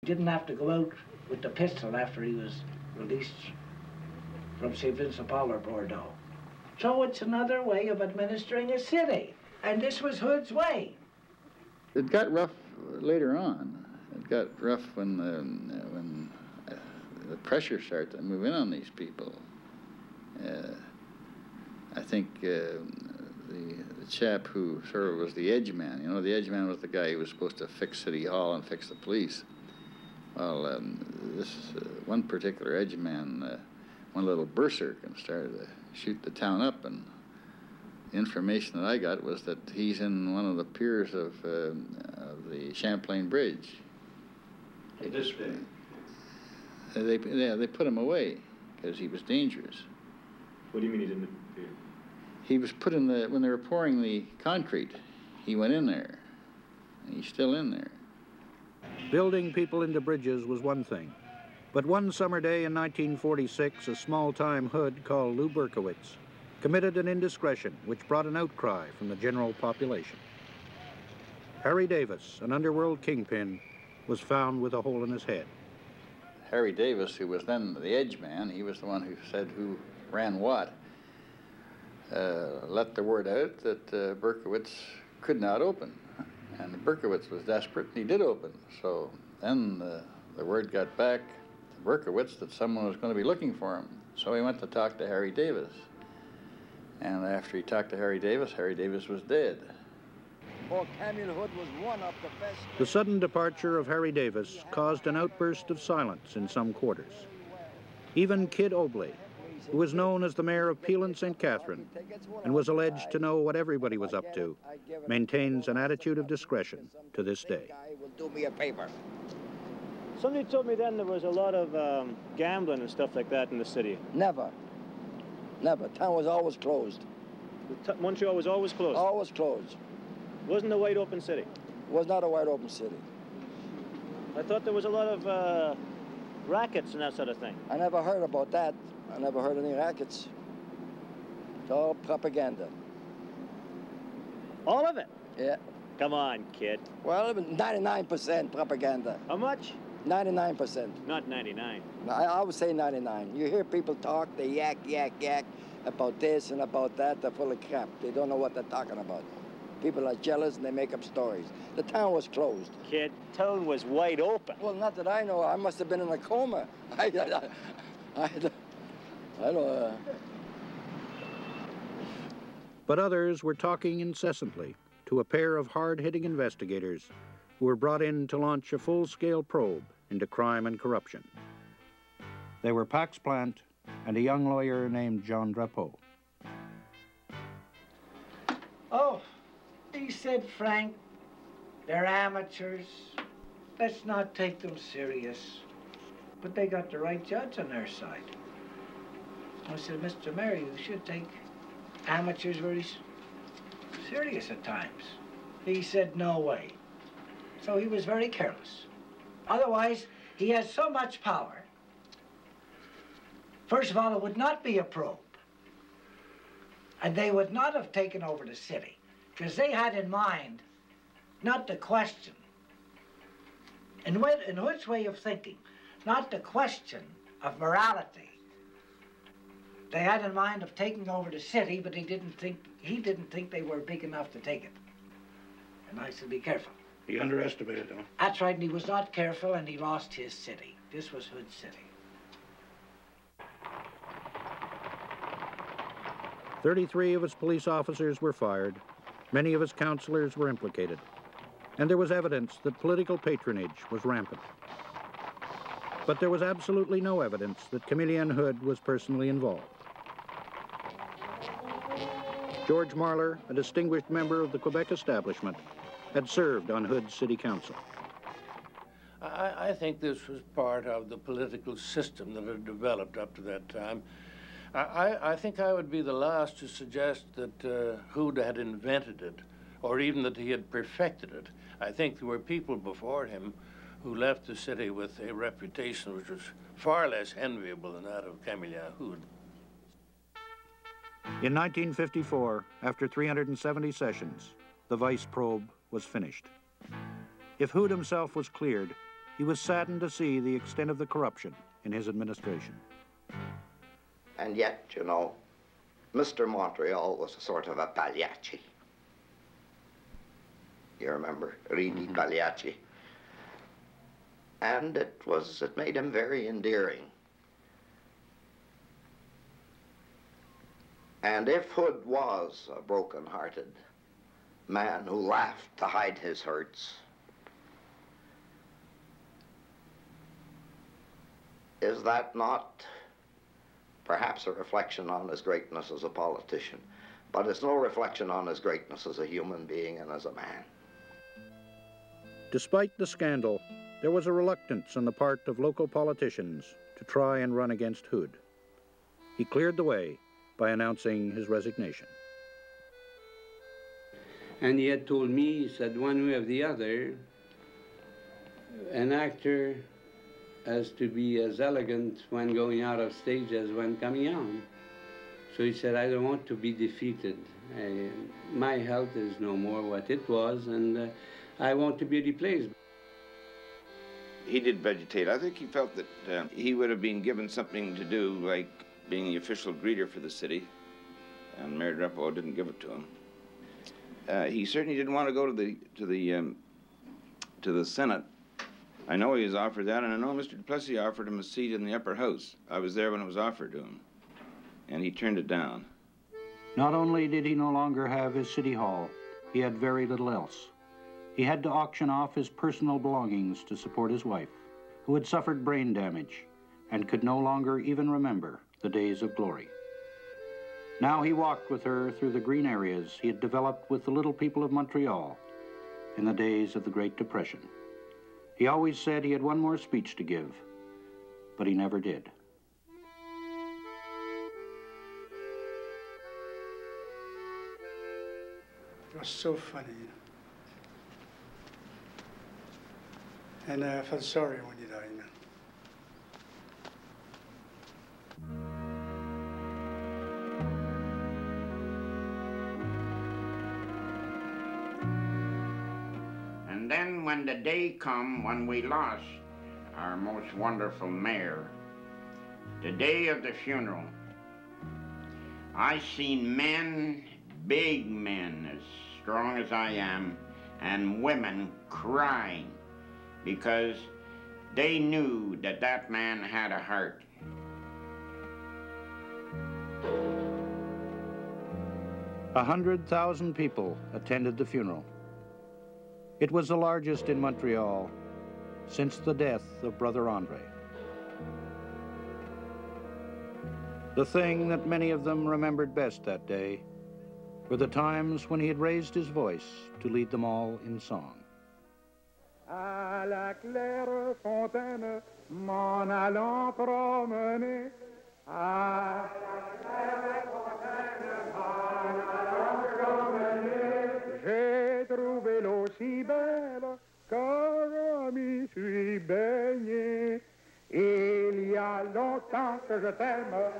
Didn't have to go out with the pistol after he was released from St. Vincent Paul or Bordeaux. So it's another way of administering a city. And this was Houde's way. It got rough later on. It got rough when the pressure started to move in on these people. I think the chap who sort of was the edge man, you know, the edge man was the guy who was supposed to fix City Hall and fix the police. Well, this one particular edge man, one little berserk, and started to shoot the town up, and the information that I got was that he's in one of the piers of the Champlain Bridge. This day? They put him away because he was dangerous. What do you mean he didn't? He was put in when they were pouring the concrete, he went in there, and he's still in there. Building people into bridges was one thing, but one summer day in 1946, a small-time Houde called Lou Berkowitz committed an indiscretion which brought an outcry from the general population. Harry Davis, an underworld kingpin, was found with a hole in his head. Harry Davis, who was then the edge man, he was the one who said who ran what, let the word out that Berkowitz could not open. And Berkowitz was desperate, and he did open. So then the word got back to Berkowitz that someone was going to be looking for him. So he went to talk to Harry Davis. And after he talked to Harry Davis was dead. Oh, Camillien Houde was one of the best. The sudden departure of Harry Davis caused an outburst of silence in some quarters. Even Kid Obley, who was known as the mayor of Peel and St. Catherine and was alleged to know what everybody was up to, maintains an attitude of discretion to this day. Do me a favor. Somebody told me then there was a lot of gambling and stuff like that in the city. Never. Never. Town was always closed. Montreal was always closed? Always closed. Wasn't a wide open city? Was not a wide open city. I thought there was a lot of rackets and that sort of thing. I never heard about that. I never heard any rackets. It's all propaganda. All of it? Yeah. Come on, kid. Well, 99% propaganda. How much? 99%. Not 99. I would say 99. You hear people talk, they yak about this and about that. They're full of crap. They don't know what they're talking about. People are jealous and they make up stories. The town was closed. Kid, town was wide open. Well, not that I know. I must have been in a coma. I don't. But others were talking incessantly to a pair of hard-hitting investigators who were brought in to launch a full-scale probe into crime and corruption. They were Pax Plant and a young lawyer named Jean Drapeau. Oh, he said, Frank, they're amateurs. Let's not take them serious. But they got the right judge on their side. I said, Mr. Mayor, you should take amateurs very serious at times. He said, no way. So he was very careless. Otherwise, he has so much power. First of all, it would not be a probe. And they would not have taken over the city, because they had in mind not the question. In Houde's way of thinking, not the question of morality. They had in mind of taking over the city, but he didn't think they were big enough to take it. And I said, be careful. He underestimated them. That's right, and he was not careful, and he lost his city. This was Houde's city. 33 of his police officers were fired. Many of his councillors were implicated. And there was evidence that political patronage was rampant. But there was absolutely no evidence that Camillien Houde was personally involved. George Marler, a distinguished member of the Quebec establishment, had served on Houde's city council. I think this was part of the political system that had developed up to that time. I think I would be the last to suggest that Houde had invented it, or even that he had perfected it. I think there were people before him who left the city with a reputation which was far less enviable than that of Camillien Houde. In 1954, after 370 sessions, the vice probe was finished. If Houde himself was cleared, he was saddened to see the extent of the corruption in his administration. And yet, you know, Mr. Montreal was a sort of a Pagliacci. You remember, Ridi Pagliacci? And it made him very endearing. And if Houde was a broken-hearted man who laughed to hide his hurts, is that not perhaps a reflection on his greatness as a politician? But it's no reflection on his greatness as a human being and as a man. Despite the scandal, there was a reluctance on the part of local politicians to try and run against Houde. He cleared the way by announcing his resignation. And he had told me, he said, one way or the other, an actor has to be as elegant when going out of stage as when coming on. So he said, I don't want to be defeated. My health is no more what it was, and I want to be replaced. He did vegetate. I think he felt that he would have been given something to do, like being the official greeter for the city, and Mayor Drapeau didn't give it to him. He certainly didn't want to go to the Senate. I know he was offered that, and I know Mr. Duplessis offered him a seat in the upper house. I was there when it was offered to him, and he turned it down. Not only did he no longer have his city hall, he had very little else. He had to auction off his personal belongings to support his wife, who had suffered brain damage and could no longer even remember the days of glory. Now he walked with her through the green areas he had developed with the little people of Montreal in the days of the Great Depression. He always said he had one more speech to give, but he never did. It was so funny. And I felt sorry when he died. And then when the day come when we lost our most wonderful mayor, the day of the funeral, I seen men, big men, as strong as I am, and women crying because they knew that that man had a heart. A 100,000 people attended the funeral. It was the largest in Montreal since the death of Brother André. The thing that many of them remembered best that day were the times when he had raised his voice to lead them all in song. À la claire fontaine, m'en allant promener. À la claire fontaine, m'en allant promener. J'ai trouvé l'eau si belle que je m'y suis baigné. Il y a longtemps que je t'aime.